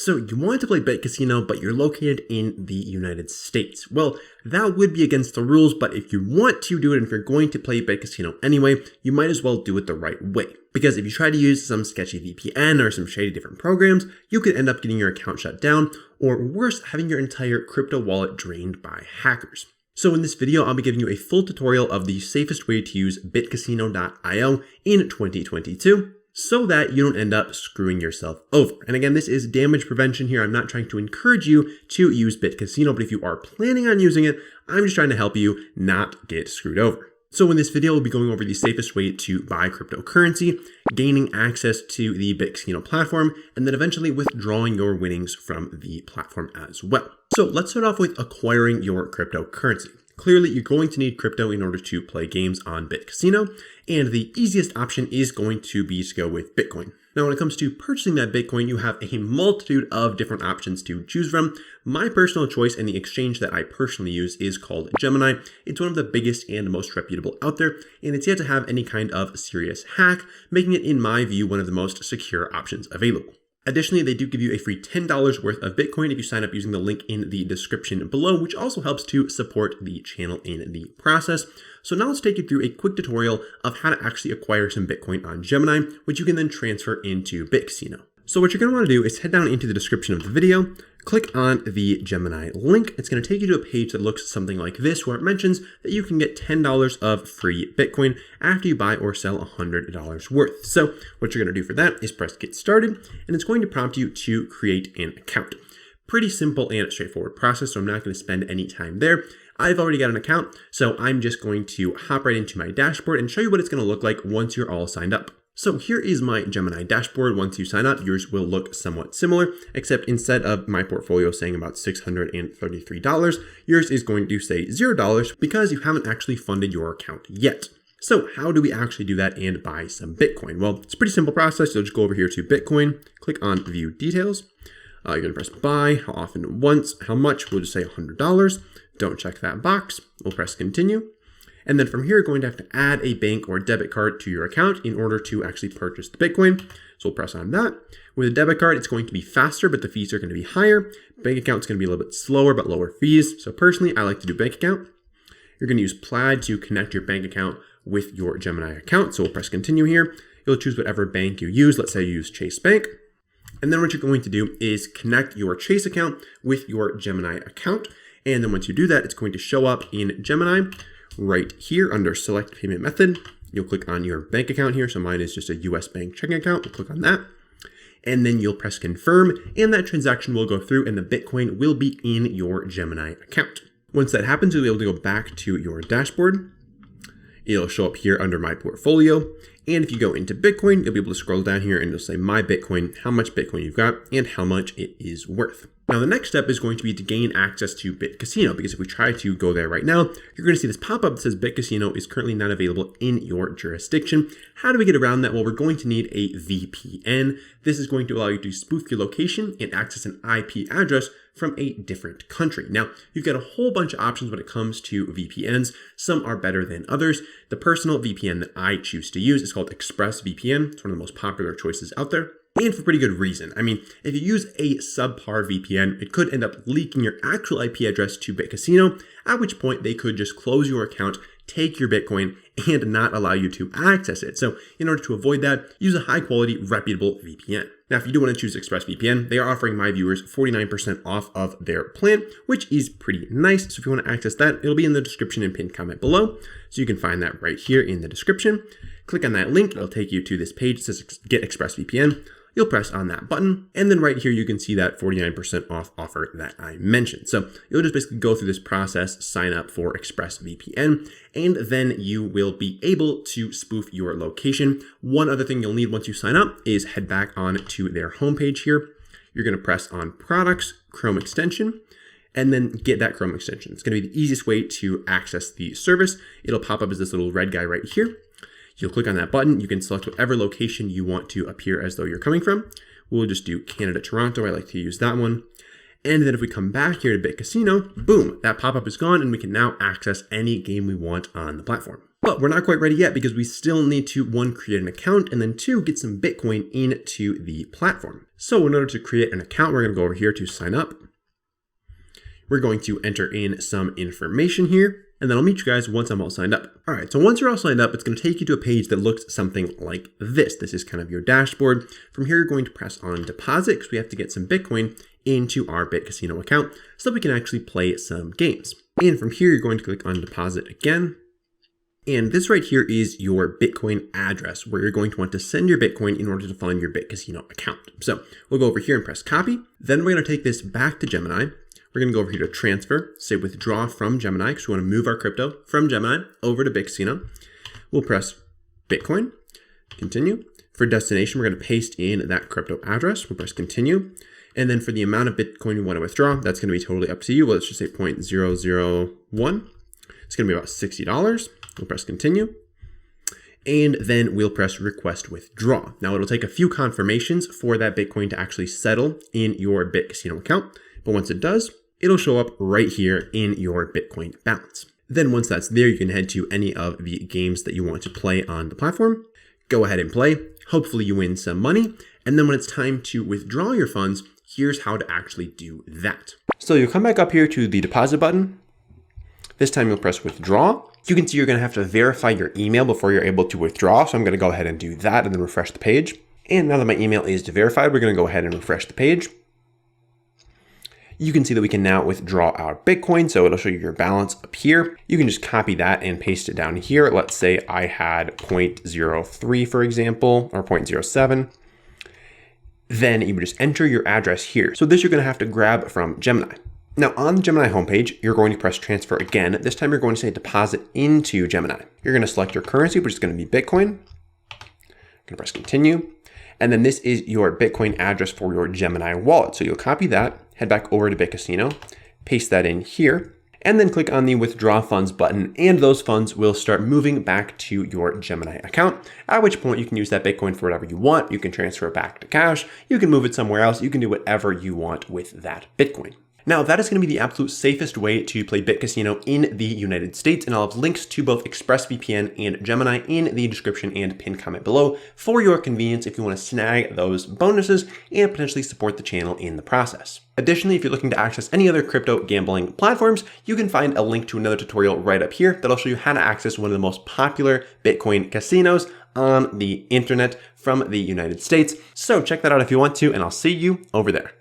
So you want to play Bitcasino, but you're located in the United States. Well, that would be against the rules, but if you want to do it and if you're going to play Bitcasino anyway, you might as well do it the right way. Because if you try to use some sketchy VPN or some shady different programs, you could end up getting your account shut down, or worse, having your entire crypto wallet drained by hackers. So in this video, I'll be giving you a full tutorial of the safest way to use bitcasino.io in 2022. So that you don't end up screwing yourself over. And again, this is damage prevention here. I'm not trying to encourage you to use Bitcasino, but if you are planning on using it, I'm just trying to help you not get screwed over. So in this video, we'll be going over the safest way to buy cryptocurrency, gaining access to the Bitcasino platform, and then eventually withdrawing your winnings from the platform as well. So let's start off with acquiring your cryptocurrency. Clearly, you're going to need crypto in order to play games on Bitcasino, and the easiest option is going to be to go with Bitcoin. Now, when it comes to purchasing that Bitcoin, you have a multitude of different options to choose from. My personal choice and the exchange that I personally use is called Gemini. It's one of the biggest and most reputable out there, and it's yet to have any kind of serious hack, making it, in my view, one of the most secure options available. Additionally, they do give you a free $10 worth of Bitcoin if you sign up using the link in the description below, which also helps to support the channel in the process. So now let's take you through a quick tutorial of how to actually acquire some Bitcoin on Gemini, which you can then transfer into Bitcasino. So what you're going to want to do is head down into the description of the video, click on the Gemini link. It's going to take you to a page that looks something like this, where it mentions that you can get $10 of free Bitcoin after you buy or sell $100 worth. So what you're going to do for that is press get started, and it's going to prompt you to create an account. Pretty simple and straightforward process, so I'm not going to spend any time there. I've already got an account, so I'm just going to hop right into my dashboard and show you what it's going to look like once you're all signed up. So here is my Gemini dashboard. Once you sign up, yours will look somewhat similar, except instead of my portfolio saying about $633, yours is going to say $0 because you haven't actually funded your account yet. So how do we actually do that and buy some Bitcoin? Well, it's a pretty simple process. You'll just go over here to Bitcoin, click on view details. You're going to press buy, how often, once, how much, we'll just say $100. Don't check that box. We'll press continue. And then from here, you're going to have to add a bank or debit card to your account in order to actually purchase the Bitcoin. So we'll press on that. With a debit card, it's going to be faster, but the fees are going to be higher. Bank account's going to be a little bit slower, but lower fees. So personally, I like to do bank account. You're going to use Plaid to connect your bank account with your Gemini account. So we'll press continue here. You'll choose whatever bank you use. Let's say you use Chase Bank. And then what you're going to do is connect your Chase account with your Gemini account. And then once you do that, it's going to show up in Gemini right here under select payment method. You'll click on your bank account here. So mine is just a US bank checking account. We'll click on that. And then you'll press confirm, and that transaction will go through and the Bitcoin will be in your Gemini account. Once that happens, you'll be able to go back to your dashboard. It'll show up here under my portfolio. And if you go into Bitcoin, you'll be able to scroll down here and it'll say my Bitcoin, how much Bitcoin you've got, and how much it is worth. Now, the next step is going to be to gain access to Bitcasino, because if we try to go there right now, you're going to see this pop-up that says Bitcasino is currently not available in your jurisdiction. How do we get around that? Well, we're going to need a VPN. This is going to allow you to spoof your location and access an IP address from a different country. Now, you've got a whole bunch of options when it comes to VPNs. Some are better than others. The personal VPN that I choose to use is called ExpressVPN. It's one of the most popular choices out there. And for pretty good reason. I mean, if you use a subpar VPN, it could end up leaking your actual IP address to Bitcasino, at which point they could just close your account, take your Bitcoin, and not allow you to access it. So in order to avoid that, use a high quality, reputable VPN. Now, if you do want to choose ExpressVPN, they are offering my viewers 49% off of their plan, which is pretty nice. So if you want to access that, it'll be in the description and pinned comment below. So you can find that right here in the description. Click on that link. It'll take you to this page that says Get ExpressVPN. You'll press on that button, and then right here you can see that 49% off offer that I mentioned. So you'll just basically go through this process, sign up for ExpressVPN, and then you will be able to spoof your location. One other thing you'll need once you sign up is head back on to their homepage here. You're going to press on Products, Chrome extension, and then get that Chrome extension. It's going to be the easiest way to access the service. It'll pop up as this little red guy right here. You'll click on that button. You can select whatever location you want to appear as though you're coming from. We'll just do Canada, Toronto. I like to use that one. And then if we come back here to Bitcasino, boom, that pop-up is gone and we can now access any game we want on the platform. But we're not quite ready yet because we still need to, 1, create an account, and then 2, get some Bitcoin into the platform. So in order to create an account, we're going to go over here to sign up. We're going to enter in some information here, and then I'll meet you guys once I'm all signed up. All right, so once you're all signed up, it's going to take you to a page that looks something like this. This is kind of your dashboard. From here, you're going to press on deposit because we have to get some Bitcoin into our Bitcasino account so that we can actually play some games. And from here, you're going to click on deposit again. And this right here is your Bitcoin address where you're going to want to send your Bitcoin in order to fund your Bitcasino account. So we'll go over here and press copy. Then we're going to take this back to Gemini. We're going to go over here to transfer, say withdraw from Gemini because we want to move our crypto from Gemini over to Bitcasino. We'll press Bitcoin, continue. For destination, we're going to paste in that crypto address. We'll press continue. And then for the amount of Bitcoin we want to withdraw, that's going to be totally up to you. Well, let's just say 0.001. It's going to be about $60. We'll press continue, and then we'll press request withdraw. Now it'll take a few confirmations for that Bitcoin to actually settle in your Bitcasino account, but once it does, it'll show up right here in your Bitcoin balance. Then once that's there, you can head to any of the games that you want to play on the platform. Go ahead and play. Hopefully you win some money, and then when it's time to withdraw your funds, here's how to actually do that. So you'll come back up here to the deposit button. This time you'll press withdraw. You can see you're going to have to verify your email before you're able to withdraw. So I'm going to go ahead and do that and then refresh the page. And now that my email is verified, we're going to go ahead and refresh the page. You can see that we can now withdraw our Bitcoin. So it'll show you your balance up here. You can just copy that and paste it down here. Let's say I had 0.03, for example, or 0.07. Then you would just enter your address here. So this you're going to have to grab from Gemini. Now on the Gemini homepage, you're going to press transfer again. This time you're going to say deposit into Gemini. You're going to select your currency, which is going to be Bitcoin. You're going to press continue. And then this is your Bitcoin address for your Gemini wallet. So you'll copy that, head back over to Bitcasino, paste that in here, and then click on the withdraw funds button. And those funds will start moving back to your Gemini account, at which point you can use that Bitcoin for whatever you want. You can transfer it back to cash. You can move it somewhere else. You can do whatever you want with that Bitcoin. Now, that is going to be the absolute safest way to play Bitcasino in the United States, and I'll have links to both ExpressVPN and Gemini in the description and pinned comment below for your convenience if you want to snag those bonuses and potentially support the channel in the process. Additionally, if you're looking to access any other crypto gambling platforms, you can find a link to another tutorial right up here that'll show you how to access one of the most popular Bitcoin casinos on the internet from the United States. So check that out if you want to, and I'll see you over there.